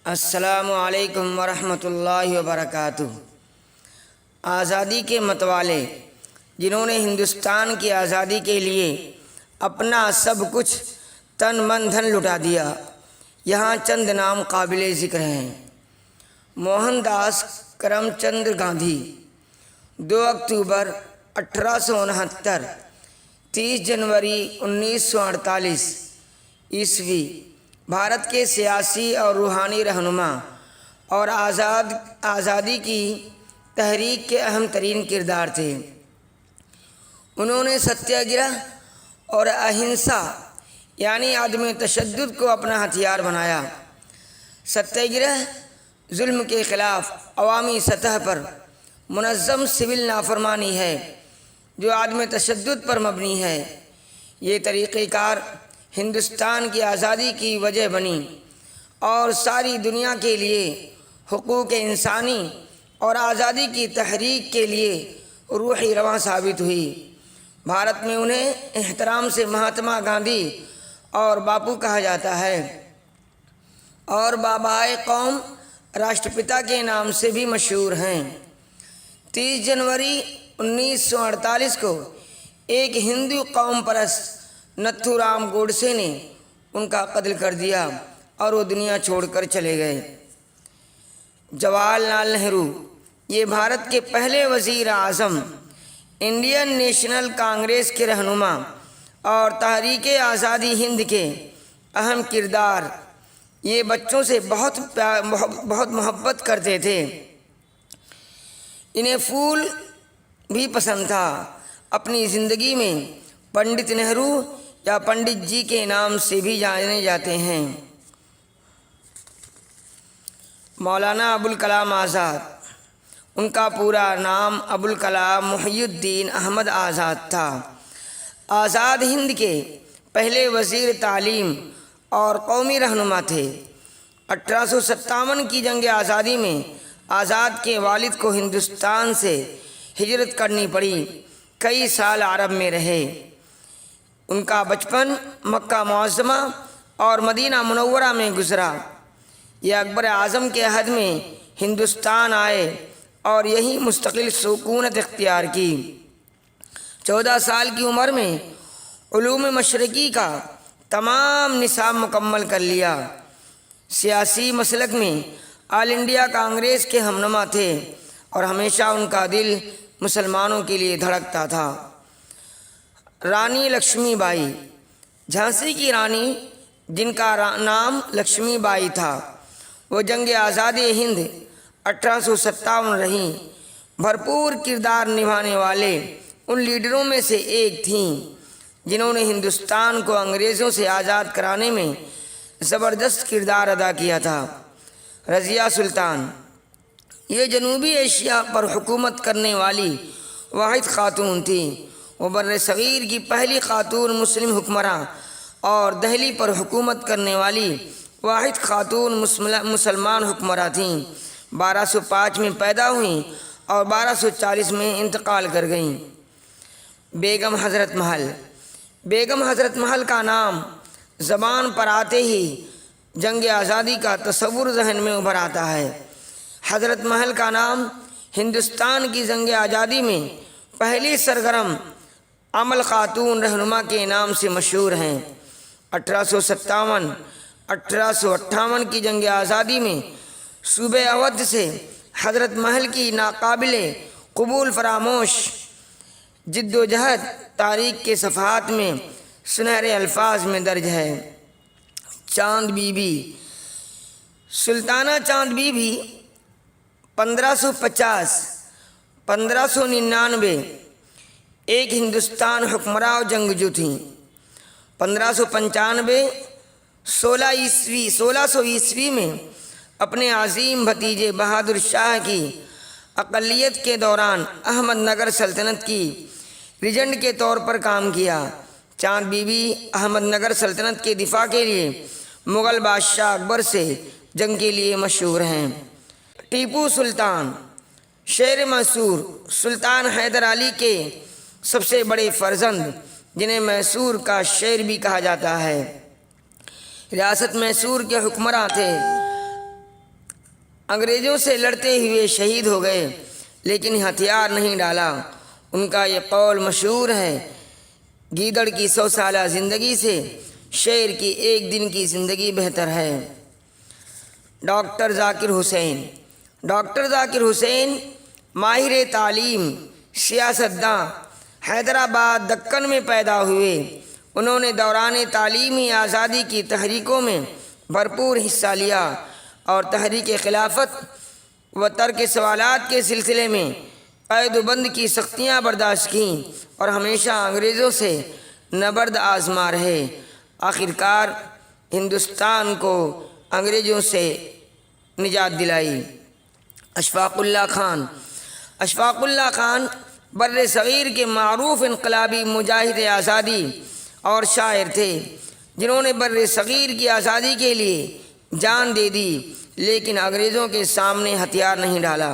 السلام علیکم ورحمۃ اللہ وبرکاتہ۔ آزادی کے متوالے جنہوں نے ہندوستان کی آزادی کے لیے اپنا سب کچھ تن من دھن لٹا دیا، یہاں چند نام قابل ذکر ہیں۔ موہن داس کرم چند گاندھی، 2 اکتوبر 1869، 30 جنوری 1948 عیسوی، بھارت کے سیاسی اور روحانی رہنما اور آزادی کی تحریک کے اہم ترین کردار تھے۔ انہوں نے ستیہ گرہ اور اہنسا یعنی عدم تشدد کو اپنا ہتھیار بنایا۔ ستیہ گرہ ظلم کے خلاف عوامی سطح پر منظم سول نافرمانی ہے جو عدم تشدد پر مبنی ہے۔ یہ طریقہ کار ہندوستان کی آزادی کی وجہ بنی اور ساری دنیا کے لیے حقوق انسانی اور آزادی کی تحریک کے لیے روحی رواں ثابت ہوئی۔ بھارت میں انہیں احترام سے مہاتما گاندھی اور باپو کہا جاتا ہے، اور بابائے قوم راشٹرپتا کے نام سے بھی مشہور ہیں۔ 30 جنوری 1948 کو ایک ہندو قوم پرست نتھو رام گوڈسے نے ان کا قتل کر دیا اور وہ دنیا چھوڑ کر چلے گئے۔ جواہر لال نہرو، یہ بھارت کے پہلے وزیر اعظم، انڈین نیشنل کانگریس کے رہنما اور تحریک آزادی ہند کے اہم کردار، یہ بچوں سے بہت محبت کرتے تھے۔ انہیں پھول بھی پسند تھا۔ اپنی زندگی میں پنڈت نہرو یا پنڈت جی کے نام سے بھی جانے جاتے ہیں۔ مولانا ابوالکلام آزاد، ان کا پورا نام ابوالکلام محی الدین احمد آزاد تھا۔ آزاد ہند کے پہلے وزیر تعلیم اور قومی رہنما تھے۔ 1857 کی جنگ آزادی میں آزاد کے والد کو ہندوستان سے ہجرت کرنی پڑی، کئی سال عرب میں رہے۔ ان کا بچپن مکہ معظمہ اور مدینہ منورہ میں گزرا۔ یہ اکبر اعظم کے عہد میں ہندوستان آئے اور یہیں مستقل سکونت اختیار کی۔ 14 سال کی عمر میں علوم مشرقی کا تمام نصاب مکمل کر لیا۔ سیاسی مسلک میں آل انڈیا کانگریس کے ہمنما تھے اور ہمیشہ ان کا دل مسلمانوں کے لیے دھڑکتا تھا۔ رانی لکشمی بائی، جھانسی کی رانی جن کا نام لکشمی بائی تھا، وہ جنگ آزادی ہند 1857 رہیں۔ بھرپور کردار نبھانے والے ان لیڈروں میں سے ایک تھیں جنہوں نے ہندوستان کو انگریزوں سے آزاد کرانے میں زبردست کردار ادا کیا تھا۔ رضیہ سلطان، یہ جنوبی ایشیا پر حکومت کرنے والی واحد خاتون تھیں۔ وہ بر صغیر کی پہلی خاتون مسلم حکمراں اور دہلی پر حکومت کرنے والی واحد خاتون مسلمان حکمراں تھیں۔ 1205 میں پیدا ہوئیں اور 1240 میں انتقال کر گئیں۔ بیگم حضرت محل، بیگم حضرت محل کا نام زبان پر آتے ہی جنگ آزادی کا تصور ذہن میں ابھر آتا ہے۔ حضرت محل کا نام ہندوستان کی جنگ آزادی میں پہلی سرگرم عمل خاتون رہنما کے نام سے مشہور ہیں۔ 1857 1858 کی جنگ آزادی میں صوبہ اودھ سے حضرت محل کی ناقابل قبول فراموش جد و جہد تاریخ کے صفحات میں سنہرے الفاظ میں درج ہے۔ چاند بی بی، سلطانہ چاند بی بی 1550-1599 ایک ہندوستان حکمراں و جنگجو تھیں۔ 1595 1600 عیسوی میں اپنے عظیم بھتیجے بہادر شاہ کی اقلیت کے دوران احمد نگر سلطنت کی ریجنٹ کے طور پر کام کیا۔ چاند بی بی احمد نگر سلطنت کے دفاع کے لیے مغل بادشاہ اکبر سے جنگ کے لیے مشہور ہیں۔ ٹیپو سلطان، شیر میسور، سلطان حیدر علی کے سب سے بڑے فرزند جنہیں میسور کا شیر بھی کہا جاتا ہے۔ ریاست میسور کے حکمراں تھے۔ انگریزوں سے لڑتے ہوئے شہید ہو گئے لیکن ہتھیار نہیں ڈالا۔ ان کا یہ قول مشہور ہے، گیدڑ کی 100 سالہ زندگی سے شیر کی 1 دن کی زندگی بہتر ہے۔ ڈاکٹر ذاکر حسین۔ ڈاکٹر ذاکر حسین ماہر تعلیم، سیاستداں، حیدرآباد دکن میں پیدا ہوئے۔ انہوں نے دوران تعلیمی آزادی کی تحریکوں میں بھرپور حصہ لیا اور تحریک خلافت و ترک سوالات کے سلسلے میں قید و بند کی سختیاں برداشت کیں اور ہمیشہ انگریزوں سے نبرد آزما رہے۔ آخرکار ہندوستان کو انگریزوں سے نجات دلائی۔ اشفاق اللہ خان۔ اشفاق اللہ خان بر صغیر کے معروف انقلابی مجاہد آزادی اور شاعر تھے، جنہوں نے بر صغیر کی آزادی کے لیے جان دے دی لیکن انگریزوں کے سامنے ہتھیار نہیں ڈالا۔